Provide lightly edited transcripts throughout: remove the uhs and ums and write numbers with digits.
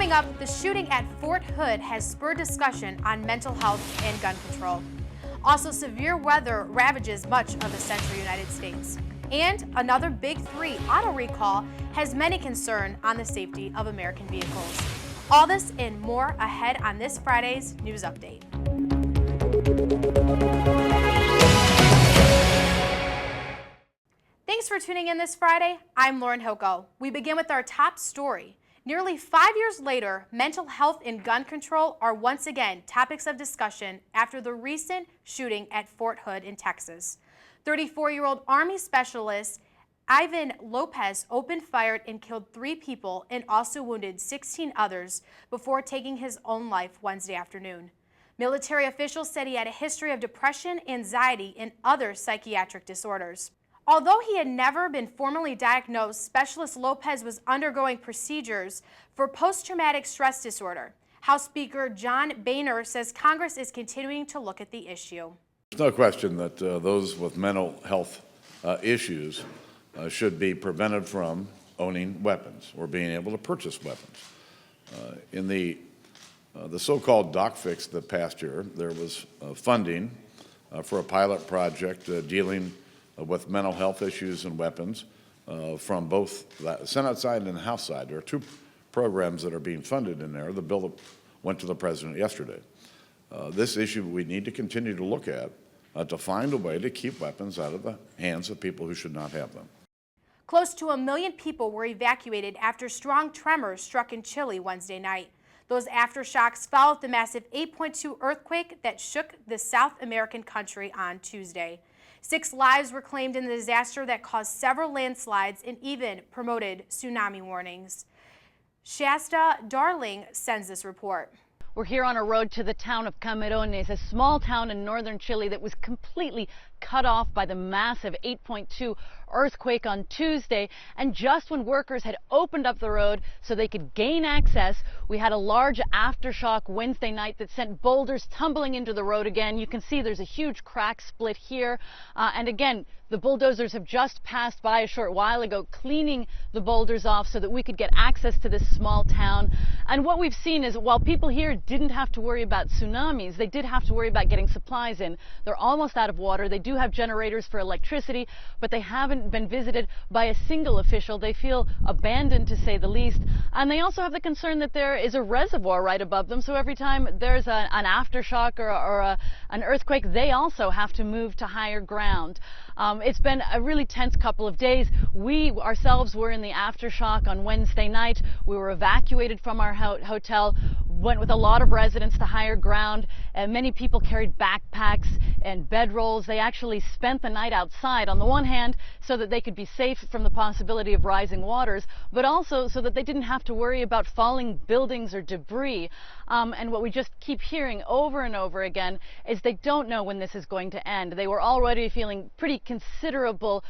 Coming up, the shooting at Fort Hood has spurred discussion on mental health and gun control. Also, severe weather ravages much of the central United States. And another Big Three auto recall has many concern on the safety of American vehicles. All this and more ahead on this Friday's News Update. Thanks for tuning in this Friday. I'm Lauren Hilko. We begin with our top story. Nearly 5 years later, mental health and gun control are once again topics of discussion after the recent shooting at Fort Hood in Texas. 34-year-old Army specialist Ivan Lopez opened fire and killed 3 people and also wounded 16 others before taking his own life Wednesday afternoon. Military officials said he had a history of depression, anxiety, and other psychiatric disorders. Although he had never been formally diagnosed, Specialist Lopez was undergoing procedures for post-traumatic stress disorder. House Speaker John Boehner says Congress is continuing to look at the issue. There's no question that those with mental health issues should be prevented from owning weapons or being able to purchase weapons. In the so-called doc fix the past year, there was funding for a pilot project dealing with mental health issues and weapons from both the Senate side and the House side. There are 2 programs that are being funded in there. The bill that went to the President yesterday. This issue we need to continue to look at to find a way to keep weapons out of the hands of people who should not have them. Close to 1 million people were evacuated after strong tremors struck in Chile Wednesday night. Those aftershocks followed the massive 8.2 earthquake that shook the South American country on Tuesday. 6 lives were claimed in the disaster that caused several landslides and even promoted tsunami warnings. Shasta Darling sends this report. We're here on a road to the town of Camerones, a small town in northern Chile that was completely cut off by the massive 8.2 earthquake on Tuesday. And just when workers had opened up the road so they could gain access, we had a large aftershock Wednesday night that sent boulders tumbling into the road again. You can see there's a huge crack split here. And again, the bulldozers have just passed by a short while ago, cleaning the boulders off so that we could get access to this small town. And what we've seen is while people here didn't have to worry about tsunamis, they did have to worry about getting supplies in. They're almost out of water. They do have generators for electricity, but they haven't been visited by a single official. They feel abandoned, to say the least. And they also have the concern that there is a reservoir right above them. So every time there's an aftershock or an earthquake, they also have to move to higher ground. It's been a really tense couple of days. We ourselves were in the aftershock on Wednesday night. We were evacuated from our hotel, went with a lot of residents to higher ground. Many people carried backpacks and bedrolls. They actually spent the night outside, on the one hand, so that they could be safe from the possibility of rising waters, but also so that they didn't have to worry about falling buildings or debris. And what we just keep hearing over and over again is they don't know when this is going to end. They were already feeling pretty considerable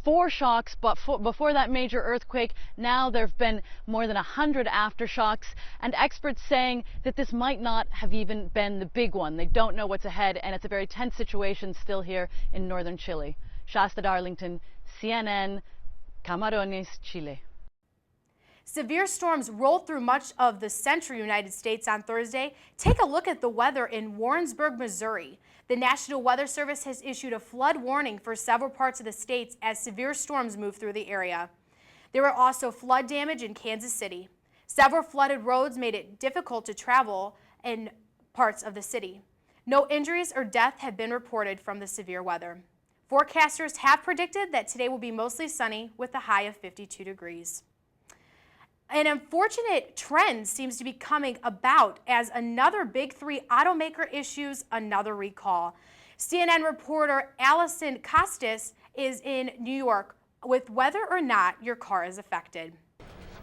foreshocks, but before that major earthquake, now there have been more than 100 aftershocks, and experts saying that this might not have even been the big one. They don't know what's ahead, and it's a very tense situation still here in northern Chile. Shasta Darlington, CNN, Camerones, Chile. Severe storms rolled through much of the central United States on Thursday. Take a look at the weather in Warrensburg, Missouri. The National Weather Service has issued a flood warning for several parts of the state as severe storms move through the area. There were also flood damage in Kansas City. Several flooded roads made it difficult to travel in parts of the city. No injuries or death have been reported from the severe weather. Forecasters have predicted that today will be mostly sunny with a high of 52 degrees. An unfortunate trend seems to be coming about as another Big Three automaker issues another recall. CNN reporter Allison Costas is in New York with whether or not your car is affected.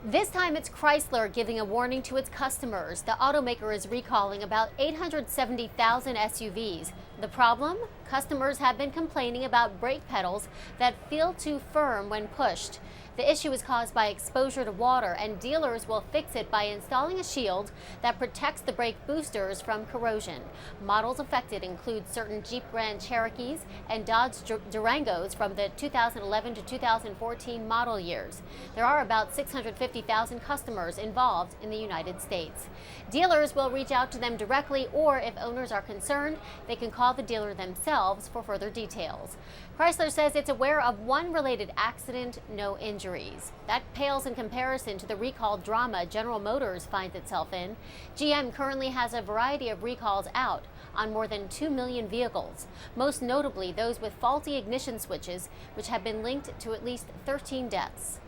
This time it's Chrysler giving a warning to its customers. The automaker is recalling about 870,000 SUVs. The problem? Customers have been complaining about brake pedals that feel too firm when pushed. The issue is caused by exposure to water, and dealers will fix it by installing a shield that protects the brake boosters from corrosion. Models affected include certain Jeep Grand Cherokees and Dodge Durangos from the 2011 to 2014 model years. There are about 650,000 customers involved in the United States. Dealers will reach out to them directly, or if owners are concerned, they can call the dealer themselves for further details. Chrysler says it's aware of one related accident, no injuries. That pales in comparison to the recall drama General Motors finds itself in. GM currently has a variety of recalls out on more than 2 million vehicles, most notably those with faulty ignition switches, which have been linked to at least 13 deaths.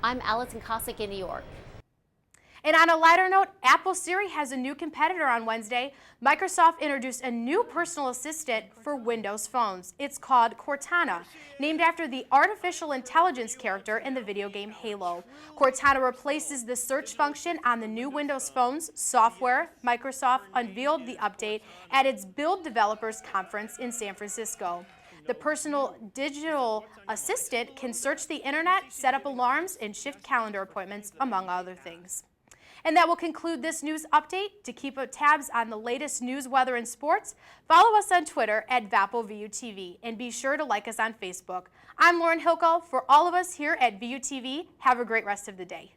I'm Allison Cossack in New York. And on a lighter note, Apple Siri has a new competitor on Wednesday. Microsoft introduced a new personal assistant for Windows phones. It's called Cortana, named after the artificial intelligence character in the video game Halo. Cortana replaces the search function on the new Windows phones software. Microsoft unveiled the update at its Build Developers Conference in San Francisco. The personal digital assistant can search the internet, set up alarms, and shift calendar appointments, among other things. And that will conclude this news update. To keep tabs on the latest news, weather, and sports, follow us on Twitter at VAPLVUTV, and be sure to like us on Facebook. I'm Lauren Hilko. For all of us here at VUTV, have a great rest of the day.